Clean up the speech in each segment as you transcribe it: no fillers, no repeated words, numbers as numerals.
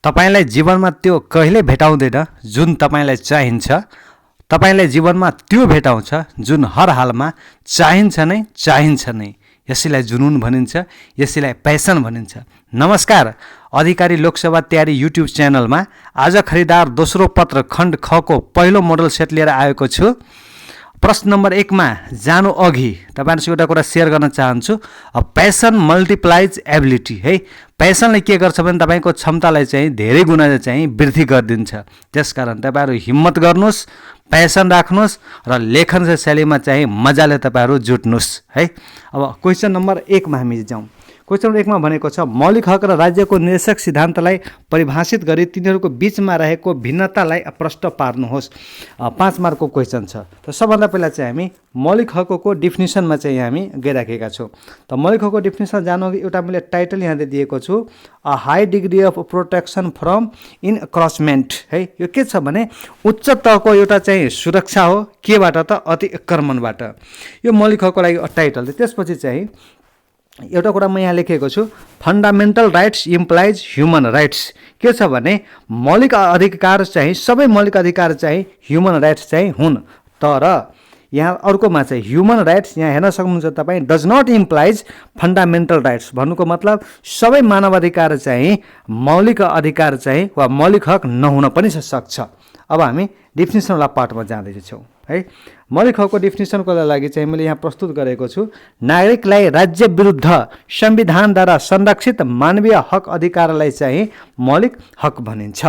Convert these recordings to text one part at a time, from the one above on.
तपाईलाई जीवनमा त्यो कहिले भेटाउँदैन जुन तपाईलाई चाहिन्छ। तपाईलाई जीवनमा त्यो भेटाउँछ जुन हर हालमा चाहिन्छ नै। यसैलाई जुनून भनिन्छ, यसैलाई पैसन भनिन्छ। नमस्कार, अधिकारी लोकसेवा तयारी युट्युब च्यानलमा आज खरिदार दोस्रो पत्र खण्ड ख को पहिलो मोडल सेट लिएर आएको छु। प्रश्न नम्बर 1 मा जानु अघि तपाईहरुसँग एउटा कुरा शेयर गर्न चाहन्छु। पैसन मल्टिप्लाइज एबिलिटी है। पैसनले के गर्छ भने तपाईको क्षमतालाई चाहिँ धेरै गुणा चाहिँ वृद्धि गरिदिन्छ। त्यसकारण तपाईहरु हिम्मत गर्नुस्, पैसन राख्नुस् र लेखन शैलीमा चाहिँ मजाले तपाईहरु जुट्नुस् है। अब क्वेशन नम्बर 1 मा हामी जाउँ। क्वेशन नम्बर 1 मा भनेको छ मौलिक हक र राज्यको निर्देशक सिद्धान्तलाई परिभाषित गरी तिनीहरूको बीचमा रहेको भिन्नतालाई प्रष्ट पार्नुहोस्। 5 मार्कको क्वेशन छ। त सबभन्दा पहिला चाहिँ हामी मौलिक हकको डेफिनेसनमा चाहिँ हामी गइराखेका छौँ। त मौलिक हकको डेफिनेसन जानु एउटा मैले टाइटल यहाँ दिएको छु, a high degree of protection from encroachment है। यो के छ भने उच्च तहको एउटा चाहिँ सुरक्षा हो, केबाट त अतिक्रमणबाट। यो मौलिक हकको लागि टाइटल। त्यसपछि चाहिँ एउटा कुरा म यहाँ लेखेको छु, fundamental rights implies human rights. के छ भने मौलिक अधिकार चाहिँ सबै मौलिक अधिकार चाहिँ ह्युमन राइट्स चाहिँ हुन्। तर यहाँ अर्कोमा चाहिँ ह्युमन राइट्स यहाँ हेर्न सक्नुहुन्छ तपाईँ does not implies fundamental rights. भन्नुको मतलब सबै मानव अधिकार चाहिँ मौलिक अधिकार चाहिँ वा मौलिक हक नहुन पनि सक्छ। अब हामी डेफिनेसनवाला पार्टमा जाँदैछौँ है। मौलिक हकको डेफिनेसनको लागि चाहिँ मैले यहाँ प्रस्तुत गरेको छु, नागरिकलाई राज्य विरुद्ध संविधानद्वारा संरक्षित मानवीय हक अधिकारलाई चाहिँ मौलिक हक भनिन्छ।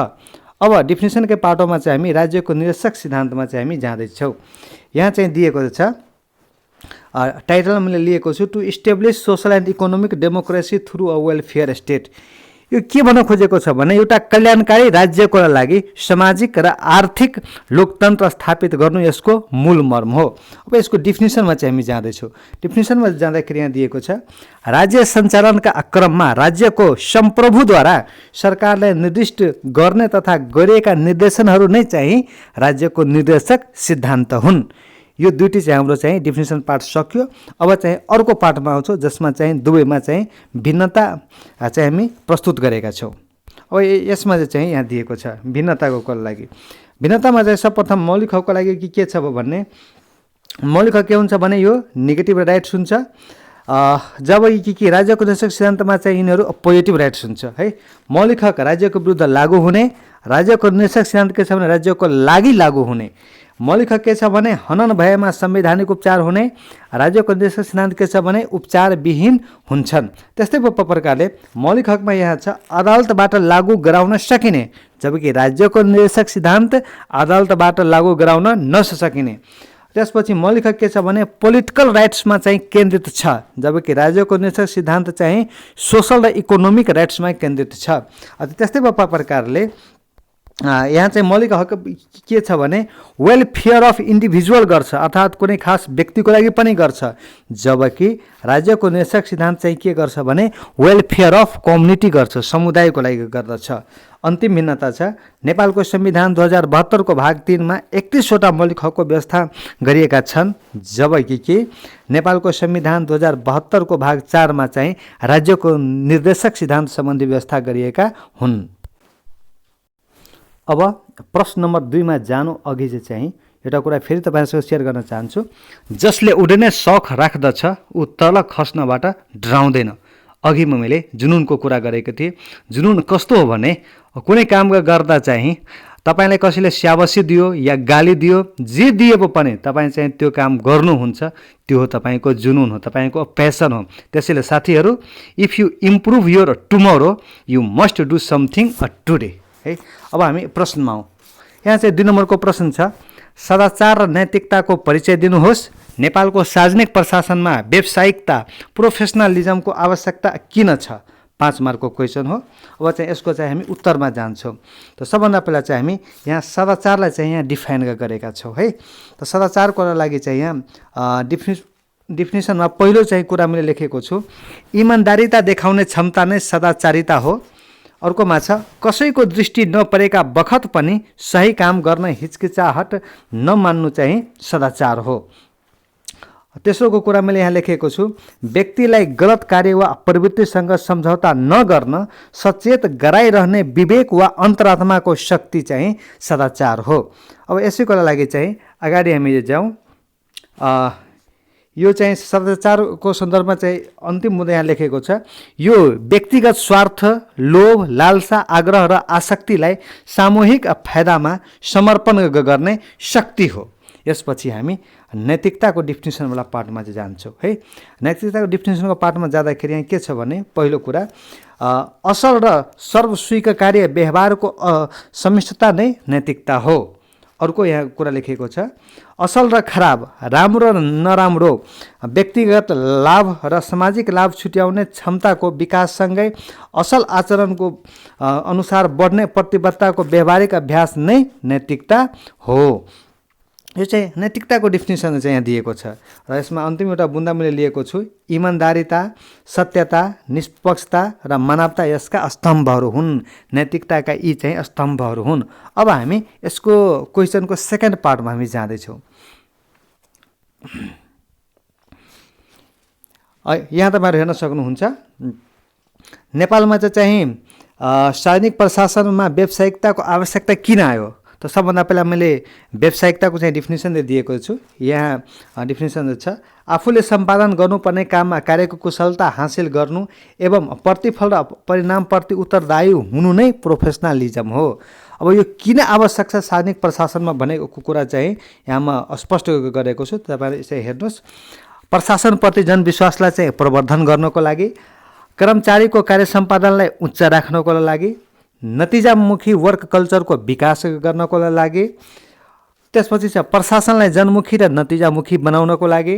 अब डेफिनेसनकै पाटोमा चाहिँ हामी राज्यको निर्देशक सिद्धान्तमा चाहिँ हामी जाँदैछौँ। यहाँ चाहिँ दिएको छ टाइटल मैले लिएको छु, to establish social and economic democracy through a welfare state. यो के भन्न खोजेको छ भने एउटा कल्याणकारी राज्यको लागि सामाजिक र आर्थिक लोकतन्त्र स्थापित गर्नु यसको मूल मर्म हो। अब यसको डेफिनेसनमा चाहिँ हामी जाँदैछौँ। डेफिनेसनमा जाँदाखेरि यहाँ दिएको छ, राज्य सञ्चालनका क्रममा राज्यको संप्रभुद्वारा सरकारले निर्दिष्ट गर्ने तथा गरिएका निर्देशनहरू नै चाहिँ राज्यको निर्देशक सिद्धान्त हुन्। यो दुईटी चाहिँ हाम्रो चाहिँ डेफिनेसन पार्ट सक्यो। अब चाहिँ अर्को पार्टमा आउँछौँ जसमा चाहिँ दुवैमा चाहिँ भिन्नता चाहिँ हामी प्रस्तुत गरेका छौँ। अब यसमा चाहिँ यहाँ दिएको छ भिन्नताको लागि। भिन्नतामा चाहिँ सर्वप्रथम मौलिक हकको लागि के छ भन्ने, मौलिक हक के हुन्छ भने यो नेगेटिभ राइट्स हुन्छ, जब कि राज्यको निर्देशक सिद्धान्तमा चाहिँ यिनीहरू पोजिटिभ राइट्स हुन्छ है। मौलिक हक राज्यको विरुद्ध लागू हुने, राज्यको निर्देशक सिद्धान्त के छ भने राज्यको लागि लागू हुने। मौलिक हक के छ भने हनन भएमा संवैधानिक उपचार हुने, राज्यको निर्देशक सिद्धान्त के छ भने उपचार विहीन हुन्छन्। त्यस्तै प्रकारले मौलिक हकमा यहाँ छ अदालतबाट लागू गराउन सकिने, जबकि राज्यको निर्देशक सिद्धान्त अदालतबाट लागू गराउन नसकिने। त्यसपछि मौलिक हक के छ भने पोलिटिकल राइट्समा चाहिँ केन्द्रित छ, जबकि राज्यको निर्देशक सिद्धान्त चाहिँ सोशल र इकोनोमिक राइट्समा केन्द्रित छ। त्यस्तै प्रकारले यहाँ चाहिँ मौलिक हक के छ भने वेलफेयर अफ इन्डिभिजुअल गर्छ, अर्थात् कुनै खास व्यक्तिको लागि पनि गर्छ, जबकि राज्यको निर्देशक सिद्धान्त चाहिँ के गर्छ भने वेलफेयर अफ कम्युनिटी गर्छ, समुदायको लागि गर्दछ। अन्तिम भिन्नता छ नेपालको संविधान 2072 को भाग 3 मा 31 वटा मौलिक हकको व्यवस्था गरिएका छन्, जबकि नेपालको संविधान 2072 को भाग 4 मा चाहिँ राज्यको निर्देशक सिद्धान्त सम्बन्धी व्यवस्था गरिएका हुन्। अब प्रश्न नम्बर 2 मा जानु अघि चाहिँ एउटा कुरा फेरि तपाईहरुसँग शेयर गर्न चाहन्छु। जसले उड्ने शौक राख्दछ ऊ तल खस्नबाट डराउँदैन। अघि मैले जुनूनको कुरा गरेको थिएँ। जुनून कस्तो हो भने कुनै काम गर्दा चाहिँ तपाईलाई कसैले स्याबासी दियो या गाली दियो, जे दिए पनि तपाईँ चाहिँ त्यो काम गर्नुहुन्छ, त्यो हो तपाईको जुनून हो, तपाईको पैसन हो। त्यसैले साथीहरू, if you improve your tomorrow you must do something today है। अब हामी प्रश्नमा आउँ। यहाँ चाहिँ 2 नम्बरको प्रश्न छ, सदाचार र नैतिकताको परिचय दिनुहोस्। नेपालको सार्वजनिक प्रशासनमा व्यावसायिकता प्रोफेसनलिजमको आवश्यकता किन छ? 5 मार्कको क्वेसन हो। अब चाहिँ यसको चाहिँ हामी उत्तरमा जान्छौँ। त सबभन्दा पहिला चाहिँ हामी यहाँ सदाचारलाई चाहिँ यहाँ डिफाइन गरेका छौँ है। त सदाचारको लागि चाहिँ यहाँ डेफिनेसनमा पहिलो चाहिँ कुरा मैले लेखेको छु, इमानदारीता देखाउने क्षमता नै सदाचारिता हो। अर्कोमा छ कसैको दृष्टि नपरेका बखत पनि सही काम गर्न हिचकिचाहट नमान्नु चाहिँ सदाचार हो। तेस्रोको कुरा मैले यहाँ लेखेको छु, व्यक्तिलाई गलत कार्य वा प्रवृत्तिसँग सम्झौता नगर्न सचेत गराइरहने विवेक वा अन्तरात्माको शक्ति चाहिँ सदाचार हो। अब यसैको लागि चाहिँ अगाडि हामी जाउँ। यो चाहिँ सदाचारको सन्दर्भमा चाहिँ अन्तिम मुद्दा यहाँ लेखेको छ, यो व्यक्तिगत स्वार्थ, लोभ, लालसा, आग्रह र आसक्तिलाई सामूहिक फाइदामा समर्पण गर्ने शक्ति हो। यसपछि हामी नैतिकताको डिफिनेसनवाला पार्टमा चाहिँ जान्छौँ है। नैतिकताको डिफिनेसनको पार्टमा जाँदाखेरि यहाँ के छ भने, पहिलो कुरा असल र सर्वस्वीकार्य व्यवहारको समिष्टता नै नैतिकता हो। अर्को यहाँ कुरा लेखेको छ, असल र खराब, राम्रो र नराम्रो, व्यक्तिगत लाभ र सामाजिक लाभ छुट्याउने क्षमताको विकाससँगै असल आचरणको अनुसार बढ्ने प्रतिबद्धताको व्यावहारिक अभ्यास नै नैतिकता हो। यो चाहिँ नैतिकताको डिफिनेसन चाहिँ यहाँ दिएको छ र यसमा अन्तिम एउटा बुन्दा मैले लिएको छु, इमान्दारिता, सत्यता, निष्पक्षता र मानवता यसका स्तम्भहरू हुन्। नैतिकताका यी चाहिँ स्तम्भहरू हुन्। अब हामी यसको क्वेसनको सेकेन्ड पार्टमा हामी जाँदैछौँ। यहाँ तपाईँहरू हेर्न सक्नुहुन्छ, नेपालमा चाहिँ सार्वजनिक प्रशासनमा व्यावसायिकताको आवश्यकता किन आयो? त सबभन्दा पहिला मैले व्यावसायिकताको चाहिँ डिफिनेसन दिएको छु। यहाँ डिफिनेसन छ, आफूले सम्पादन गर्नुपर्ने काममा कार्यको कुशलता हासिल गर्नु एवं प्रतिफल र परिणामप्रति उत्तरदायी हुनु नै प्रोफेसनलिजम हो। अब यो किन आवश्यक छ सार्वजनिक प्रशासनमा भनेको कुरा चाहिँ यहाँ म स्पष्ट गरेको छु, तपाईँले यसै हेर्नुहोस्। प्रशासनप्रति जनविश्वासलाई चाहिँ प्रवर्धन गर्नको लागि, कर्मचारीको कार्य सम्पादनलाई उच्च राख्नको लागि, नतिजामुखी वर्क कल्चरको विकास गर्नको लागि, त्यसपछि चाहिँ प्रशासनलाई जनमुखी र नतिजामुखी बनाउनको लागि,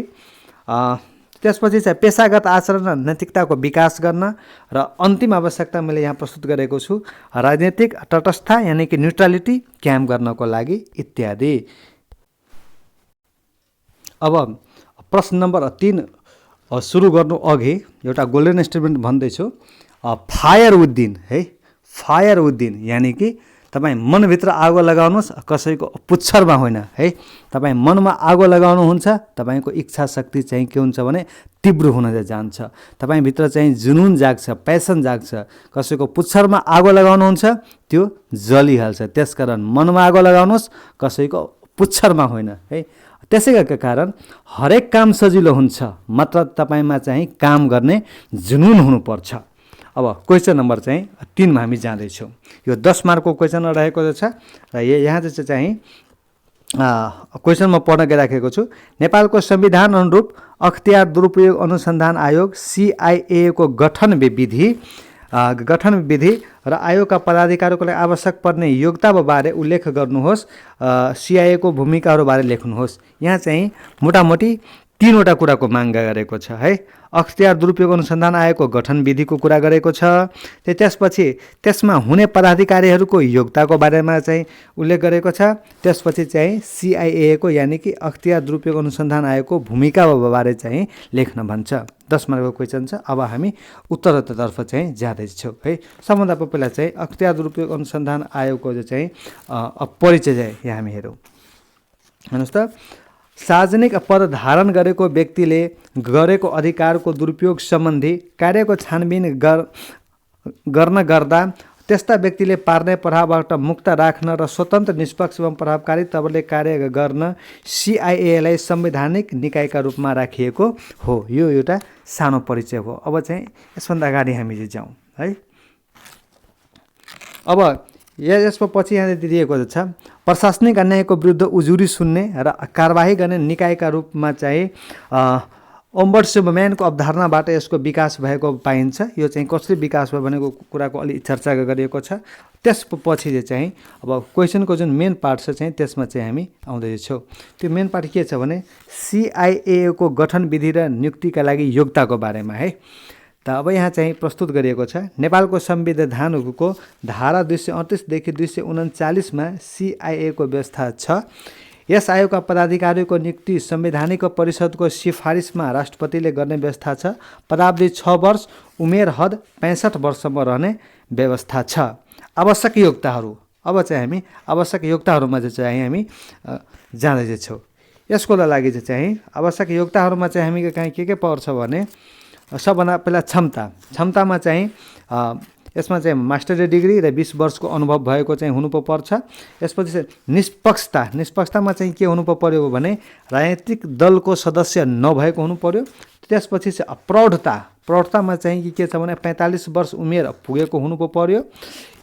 त्यसपछि चाहिँ पेसागत आचरण र नैतिकताको विकास गर्न, र अन्तिम आवश्यकता मैले यहाँ प्रस्तुत गरेको छु, राजनीतिक तटस्थता यानि कि न्युट्रलिटी कायम गर्नको लागि इत्यादि। अब प्रश्न नम्बर 3 सुरु गर्नु अघि एउटा गोल्डन स्टेटमेन्ट भन्दैछु, फायर विदिन है। फायर विदिन यानि कि तपाईँ मनभित्र आगो लगाउनुहोस्, कसैको पुच्छरमा होइन है। तपाईँ मनमा आगो लगाउनुहुन्छ, तपाईँको इच्छा शक्ति चाहिँ के हुन्छ भने तीव्र हुन जान्छ। तपाईँभित्र चाहिँ जुनून जाग्छ, प्यासन जाग्छ। कसैको पुच्छरमा आगो लगाउनुहुन्छ त्यो जलिहाल्छ। त्यसकारण मनमा आगो लगाउनुहोस्, कसैको पुच्छरमा होइन है। त्यसैका कारण हरेक काम सजिलो हुन्छ, मात्र तपाईँमा चाहिँ काम गर्ने जुनून हुनुपर्छ। अब क्वेसन नम्बर चाहिँ 3मा हामी जाँदैछौँ। यो 10 मार्कको क्वेसन रहेको छ र यहाँ चाहिँ क्वेसनमा पढ्न गइराखेको छु। नेपालको संविधान अनुरूप अख्तियार दुरुपयोग अनुसन्धान आयोग CIA को गठन विधि र आयोगका पदाधिकारीको लागि आवश्यक पर्ने योग्यताबारे उल्लेख गर्नुहोस्। CIA को भूमिकाहरूबारे लेख्नुहोस्। यहाँ चाहिँ मोटामोटी 3वटा कुराको माग गरेको छ है। अख्तियार दुरुपयोग अनुसन्धान आयोगको गठन विधिको कुरा गरेको छ, त्यसपछि त्यसमा हुने पदाधिकारीहरूको योग्यताको बारेमा चाहिँ उल्लेख गरेको छ, त्यसपछि चाहिँ CIA को यानि कि अख्तियार दुरुपयोग अनुसन्धान आयोगको भूमिकाबारे चाहिँ लेख्न भन्छ। 10 मार्कको क्वेसन छ। अब हामी उत्तरतर्फ चाहिँ जाँदैछौँ है। सबभन्दा पहिला चाहिँ अख्तियार दुरुपयोग अनुसन्धान आयोगको चाहिँ परिचय चाहिँ यहाँ हामी हेरौँ। हेर्नुहोस् त, सार्वजनिक पद धारण गरेको व्यक्तिले गरेको अधिकारको दुरुपयोग सम्बन्धी कार्यको छानबिन गर्न गर्दा त्यस्ता व्यक्तिले पार्ने प्रभावबाट मुक्त राख्न र स्वतन्त्र, निष्पक्ष एवं प्रभावकारी तवरले कार्य गर्न CIA लाई संवैधानिक निकायका रूपमा राखिएको हो। यो एउटा सानो परिचय हो। अब चाहिँ यसभन्दा अगाडि हामी जाउँ है। अब यसको पछि यहाँ दिएको छ, प्रशासनिक अन्यायको विरुद्ध उजुरी सुन्ने र कारबाही गर्ने निकायका रूपमा चाहिँ ओम्बड्सम्यानको अवधारणाबाट यसको विकास भएको पाइन्छ। यो चाहिँ कसरी विकास भयो भनेको कुराको अलि चर्चा गरिएको छ। त्यसपछि चाहिँ अब क्वेसनको जुन मेन पार्ट छ चाहिँ त्यसमा चाहिँ हामी आउँदैछौँ। त्यो मेन पार्ट के छ भने CIA को गठन विधि र नियुक्तिका लागि योग्यताको बारेमा है। त अब यहाँ चाहिँ प्रस्तुत गरिएको छ, नेपालको संविधानको धारा 238 देखि 239 मा CIA को व्यवस्था छ। यस आयोगका पदाधिकारीको नियुक्ति संवैधानिक परिषदको सिफारिसमा राष्ट्रपतिले गर्ने व्यवस्था छ। पदावधि 6 वर्ष, उमेर हद 65 वर्षसम्म रहने व्यवस्था छ। आवश्यक योग्यताहरू, अब चाहिँ हामी आवश्यक योग्यताहरूमा चाहिँ हामी जाँदैछौँ। यसको लागि चाहिँ आवश्यक योग्यताहरूमा चाहिँ हामी कहीँ के पर्छ भने सबभन्दा पहिला क्षमतामा चाहिँ यसमा चाहिँ मास्टरी डिग्री र 20 वर्षको अनुभव भएको चाहिँ हुनु पर्छ। यसपछि चाहिँ निष्पक्षतामा चाहिँ के हुनु पर्यो भने राजनीतिक दलको सदस्य नभएको हुनु पर्यो। त्यसपछि चाहिँ प्रौढतामा चाहिँ के छ भने 45 वर्ष उमेर पुगेको हुनु पर्यो।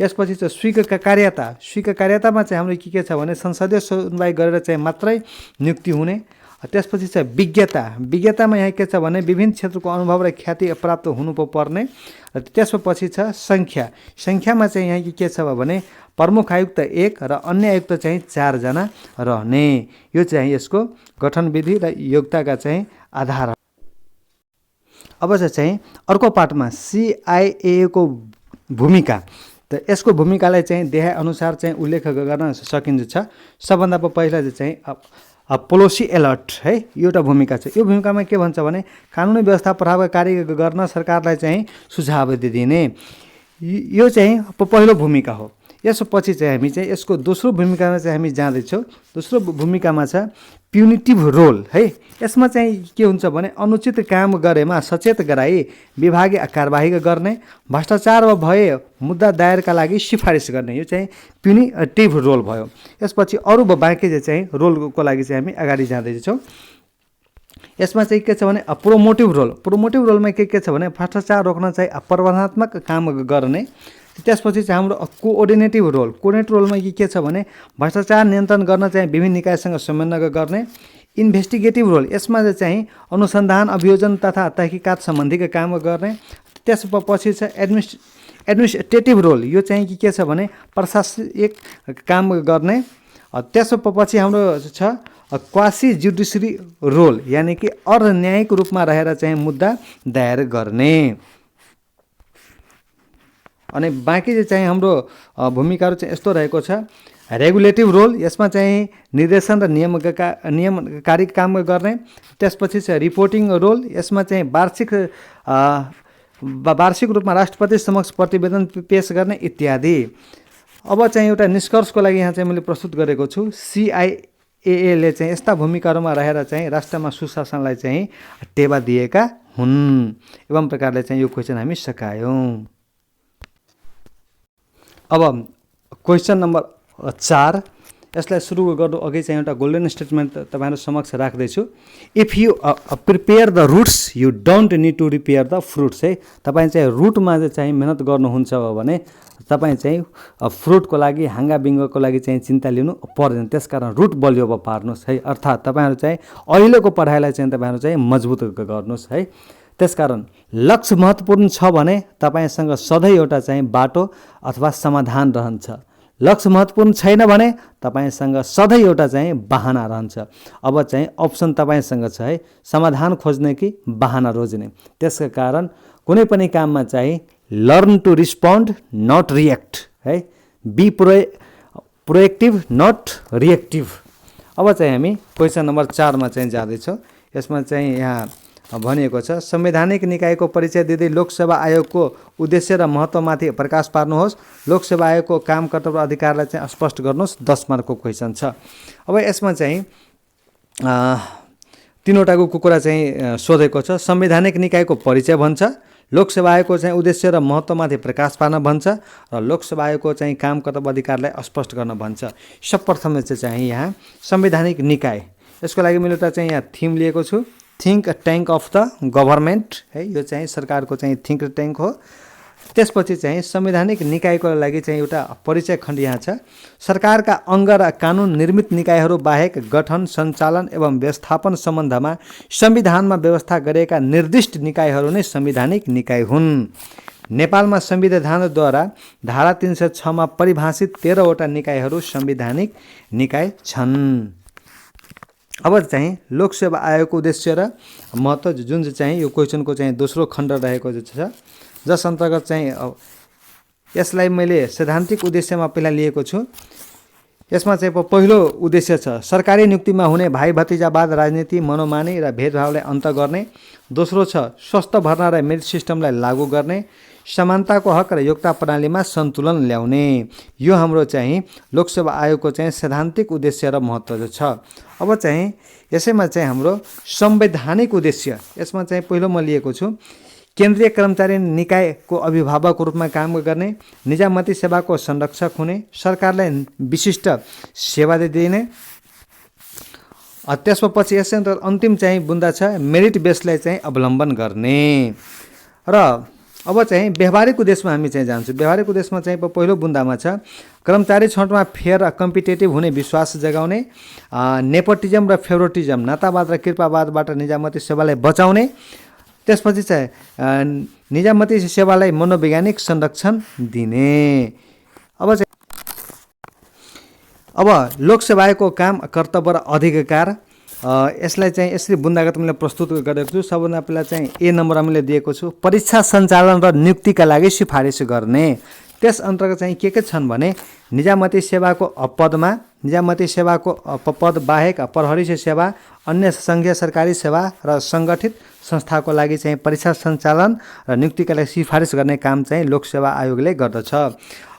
यसपछि चाहिँ स्वीकार्यतामा चाहिँ हाम्रो के छ भने संसदीय सुनवाई गरेर चाहिँ मात्रै नियुक्ति हुने। त्यसपछि चाहिँ विज्ञतामा यहाँ के छ भने विभिन्न क्षेत्रको अनुभव र ख्याति प्राप्त हुनु पर्ने। र त्यसपछि छ सङ्ख्यामा चाहिँ यहाँ के छ भने प्रमुख आयुक्त 1 र अन्य आयुक्त चाहिँ 4 जना रहने। यो चाहिँ यसको गठन विधि र योग्यताका चाहिँ आधार। अब चाहिँ अर्को पार्टमा CIA को भूमिका, त यसको भूमिकालाई चाहिँ देखाए अनुसार चाहिँ उल्लेख गर्न सकिन्छ। सबभन्दा पहिला चाहिँ पोलिसी अलर्ट है, एउटा भूमिका छ। यो भूमिकामा के भन्छ भने कानुनी व्यवस्था प्रभावकारी गर्न सरकारलाई चाहिँ सुझाव दिने, यो चाहिँ पहिलो भूमिका हो। यसपछि चाहिँ हामी चाहिँ यसको दोस्रो भूमिकामा चाहिँ हामी जाँदैछौँ। दोस्रो भूमिकामा छ प्युनिटिभ रोल है। यसमा चाहिँ के हुन्छ भने अनुचित काम गरेमा सचेत गराई विभागीय कारबाही गर्ने, भ्रष्टाचार भए मुद्दा दायरका लागि सिफारिस गर्ने, यो चाहिँ प्युनिटिभ रोल भयो। यसपछि अरू बाँकी चाहिँ रोलको लागि चाहिँ हामी अगाडि जाँदैछौँ। यसमा चाहिँ के छ भने प्रोमोटिभ रोलमा के छ भने भ्रष्टाचार रोक्न चाहिँ प्रबन्धात्मक काम गर्ने। त्यसपछि चाहिँ हाम्रो कोअर्डिनेटिभ रोलमा के छ भने भ्रष्टाचार नियन्त्रण गर्न चाहिँ विभिन्न निकायसँग समन्वय गर्ने। इन्भेस्टिगेटिभ रोल, यसमा चाहिँ अनुसन्धान अभियोजन तथा तहकीकात सम्बन्धीका काम गर्ने। त्यसपछि छ एडमिनिस्ट्रेटिभ रोल, यो चाहिँ के छ भने प्रशासनिक काम गर्ने। त्यसपछि हाम्रो छ क्वासी जुडिसियरी रोल, यानि कि अर्धन्यायिक रूपमा रहेर चाहिँ मुद्दा दायर गर्ने। अनि बाँकी चाहिँ हाम्रो भूमिकाहरू चाहिँ यस्तो रहेको छ। रेगुलेटिभ रोल, यसमा चाहिँ निर्देशन र नियमकारी काम गर्ने। त्यसपछि चाहिँ रिपोर्टिङ रोल, यसमा चाहिँ वार्षिक रूपमा राष्ट्रपति समक्ष प्रतिवेदन पेश गर्ने इत्यादि। अब चाहिँ एउटा निष्कर्षको लागि यहाँ चाहिँ मैले प्रस्तुत गरेको छु। CIA ले चाहिँ यस्ता भूमिकाहरूमा रहेर चाहिँ राष्ट्रमा सुशासनलाई चाहिँ टेवा दिएका हुन्। एवं प्रकारले चाहिँ यो क्वेसन हामी सकायौँ। अब क्वेसन नम्बर 4, यसलाई सुरु गर्नु अघि चाहिँ एउटा गोल्डन स्टेटमेन्ट तपाईहरु समक्ष राख्दैछु। If you prepare the roots you don't need to repair the fruits है। तपाईं चाहिँ रुटमा चाहिँ मेहनत गर्नुहुन्छ भने तपाईं चाहिँ फ्रुटको लागि हाँगाबिङ्गको लागि चाहिँ चिन्ता लिनु पर्दैन। त्यसकारण रुट बलियो पार्नुस् है। अर्थात् तपाईहरु चाहिँ अहिलेको पढाइलाई चाहिँ तपाईहरु चाहिँ मजबुत गर्नुस् है। त्यसकारण लक्ष्य महत्त्वपूर्ण छ भने तपाईसँग सधैँ एउटा चाहिँ बाटो अथवा समाधान रहन्छ। लक्ष्य महत्त्वपूर्ण छैन भने तपाईसँग सधैँ एउटा चाहिँ बहाना रहन्छ। अब चाहिँ अप्सन तपाईसँग छ है, समाधान खोज्ने कि बहाना रोज्ने। त्यसका कारण कुनै पनि काममा चाहिँ learn to respond not react है। Be proactive not reactive. अब चाहिँ हामी क्वेसन नम्बर 4 मा चाहिँ जाँदैछौँ। यसमा चाहिँ यहाँ भनिएको छ संवैधानिक निकायको परिचय दिँदै लोकसेवा आयोगको उद्देश्य र महत्त्वमाथि प्रकाश पार्नुहोस्। लोकसेवा आयोगको काम कर्तव्य अधिकारलाई चाहिँ स्पष्ट गर्नुहोस्। 10 मार्कको क्वेसन छ। अब यसमा चाहिँ तीनवटाको कुरा चाहिँ सोधेको छ। संवैधानिक निकायको परिचय भन्छ, लोकसेवा आयोगको चाहिँ उद्देश्य र महत्त्वमाथि प्रकाश पार्न भन्छ र लोकसेवा आयोगको चाहिँ काम कर्तव्य अधिकारलाई स्पष्ट गर्न भन्छ। सर्वप्रथम चाहिँ यहाँ संवैधानिक निकाय, यसको लागि मैले एउटा चाहिँ यहाँ थीम लिएको छु, think tank of the government है। यो चाहिँ सरकारको चाहिँ थिङ्क ट्याङ्क हो। त्यसपछि चाहिँ संवैधानिक निकायको लागि चाहिँ एउटा परिचय खण्ड यहाँ छ। सरकारका अङ्ग र कानुन निर्मित निकायहरू बाहेक गठन, सञ्चालन एवं व्यवस्थापन सम्बन्धमा संविधानमा व्यवस्था गरेका निर्दिष्ट निकायहरू नै संवैधानिक निकाय हुन्। नेपालमा संविधानद्वारा धारा 306 मा परिभाषित 13 वटा निकायहरू संवैधानिक निकाय छन्। अब चाहिँ लोकसेवा आयोगको उद्देश्य र महत्त्व जुन चाहिँ यो क्वेसनको चाहिँ दोस्रो खण्ड रहेको छ, जस अन्तर्गत चाहिँ यसलाई मैले सैद्धान्तिक उद्देश्यमा पहिला लिएको छु। यसमा चाहिँ पहिलो उद्देश्य छ सरकारी नियुक्तिमा हुने भाइ भतिजावाद, राजनीति, मनोमानी र भेदभावलाई अन्त गर्ने। दोस्रो छ स्वस्थ भर्ना र मेरिट सिस्टमलाई लागू गर्ने। समानताको हक र योग्यता प्रणालीमा सन्तुलन ल्याउने। यो हाम्रो चाहिँ लोकसेवा आयोगको चाहिँ सैद्धान्तिक उद्देश्य र महत्त्व छ। अब चाहिँ यसैमा चाहिँ हाम्रो संवैधानिक उद्देश्य, यसमा चाहिँ पहिलो म लिएको छु, केन्द्रीय कर्मचारी निकायको अभिभावकको रूपमा काम गर्ने, निजामती सेवाको संरक्षक हुने, सरकारलाई विशिष्ट सेवा दिने। त्यसपछि यसै अन्तिम चाहिँ बुन्दा छ मेरिट बेसलाई चाहिँ अवलम्बन गर्ने। र अब चाहिँ व्यवहारिक उद्देश्यमा हामी चाहिँ जान्छौँ। व्यवहारिक उद्देश्यमा चाहिँ पहिलो बुन्दामा छ कर्मचारी छनौटमा फेयर र कम्पिटेटिभ हुने विश्वास जगाउने, नेपोटिजम र फेभरेटिजम नातावाद र कृपावादबाट निजामती सेवालाई बचाउने। त्यसपछि चाहिँ निजामती सेवालाई मनोवैज्ञानिक संरक्षण दिने। अब लोकसेवा आयोगको काम, कर्तव्य र अधिकार, यसलाई चाहिँ यसरी बुन्दागत मैले प्रस्तुत गरेको छु। सबभन्दा पहिला चाहिँ ए नम्बर हामीले दिएको छु, परीक्षा सञ्चालन र नियुक्तिका लागि सिफारिस गर्ने। त्यस अन्तर्गत चाहिँ के छन् भने निजामती सेवाको पदमा, निजामती सेवाको पद बाहेक प्रहरी सेवा, अन्य सङ्घीय सरकारी सेवा र सङ्गठित संस्थाको लागि चाहिँ परीक्षा सञ्चालन र नियुक्तिका लागि सिफारिस गर्ने काम चाहिँ लोकसेवा आयोगले गर्दछ।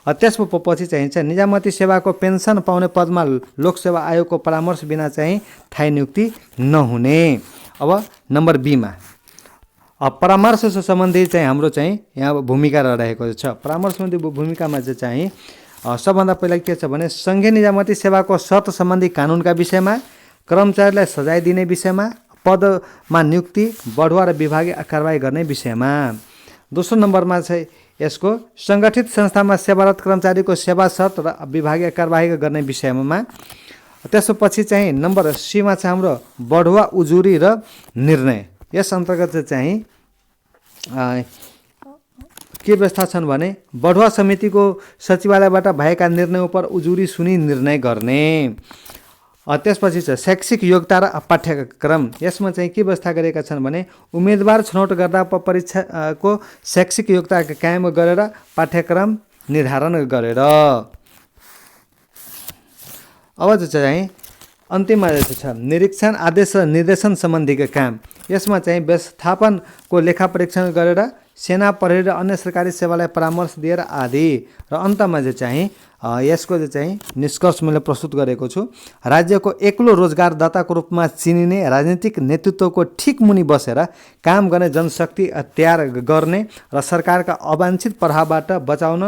त्यसपछि चाहिँ निजामती सेवाको पेन्सन पाउने पदमा लोकसेवा आयोगको परामर्श बिना चाहिँ स्थायी नियुक्ति नहुने। अब नम्बर बीमा परामर्श सम्बन्धी चाहिँ हाम्रो चाहिँ यहाँ भूमिका रहेको छ। परामर्श सम्बन्धी भूमिकामा चाहिँ सबभन्दा पहिला के छ भने सङ्घीय निजामती सेवाको शर्त सम्बन्धी कानुनका विषयमा, कर्मचारीलाई सजाय दिने विषयमा, पदमा नियुक्ति, बढुवा र विभागीय कारबाही गर्ने विषयमा। दोस्रो नम्बरमा चाहिँ यसको सङ्गठित संस्थामा सेवारत कर्मचारीको सेवा शर्त र विभागीय कारबाही गर्ने विषयमा। त्यसपछि चाहिँ नम्बर सीमा चाहिँ हाम्रो बढुवा, उजुरी र निर्णय। यस अन्तर्गत चाहिँ के व्यवस्था छन् भने बढुवा समितिको सचिवालयबाट भएका निर्णय उप उजुरी सुनी निर्णय गर्ने। त्यसपछि चाहिँ शैक्षिक योग्यता र पाठ्यक्रम, यसमा चाहिँ के व्यवस्था गरेका छन् भने उम्मेदवार छनौट गर्दा परीक्षाको शैक्षिक योग्यता कायम गरेर पाठ्यक्रम निर्धारण गरेर। अब चाहिँ अन्तिममा छ निरीक्षण, आदेश र निर्देशन सम्बन्धीका काम। यसमा चाहिँ व्यवस्थापनको लेखा परीक्षण गरेर सेना, प्रहरी र अन्य सरकारी सेवालाई परामर्श दिएर आदि। र अन्तमा चाहिँ यसको चाहिँ निष्कर्ष मैले प्रस्तुत गरेको छु। राज्यको एक्लो रोजगारदाताको रूपमा चिनिने, राजनीतिक नेतृत्वको ठिक मुनि बसेर काम गर्ने जनशक्ति तयार गर्ने र सरकारका अवांछित प्रभावबाट बचाउन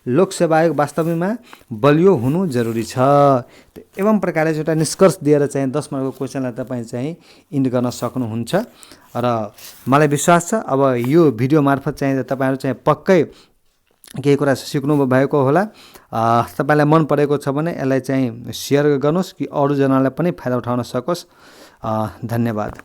लोकसेवा आयोग वास्तवमा बलियो हुनु जरुरी छ। एवं प्रकारले एउटा निष्कर्ष दिएर चाहिँ 10 मार्कको क्वेसनलाई तपाईँ चाहिँ इन्ड गर्न सक्नुहुन्छ। र मलाई विश्वास छ अब यो भिडियो मार्फत चाहिँ तपाईँहरू चाहिँ पक्कै केही कुरा सिक्नु भएको होला। तपाईँलाई मन परेको छ भने यसलाई चाहिँ सेयर गर्नुहोस् कि अरूजनालाई पनि फाइदा उठाउन सकोस्। धन्यवाद।